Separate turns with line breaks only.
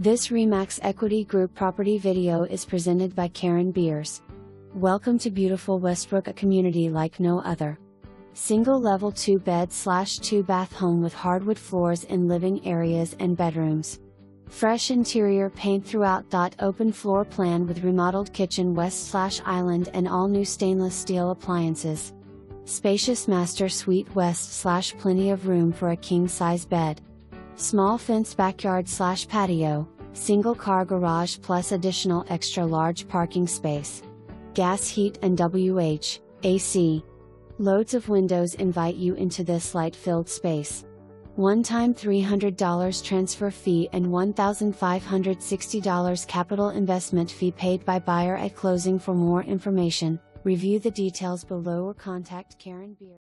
This RE/MAX Equity Group property video is presented by KarenBeers. Welcome to beautiful Westbrook, a community like no other. Single level 2-bed/2 bath home with hardwood floors in living areas and bedrooms. Fresh interior paint throughout.Open floor plan with remodeled kitchen west/island and all new stainless steel appliances. Spacious master suite west/ plenty of room for a king size bed. Small fenced backyard/patio, single car garage plus additional extra large parking space. Gas heat and AC. Loads of windows invite you into this light-filled space. One-time $300 transfer fee and $1,560 capital investment fee paid by buyer at closing. For more information, review the details below or contact KarenBeers.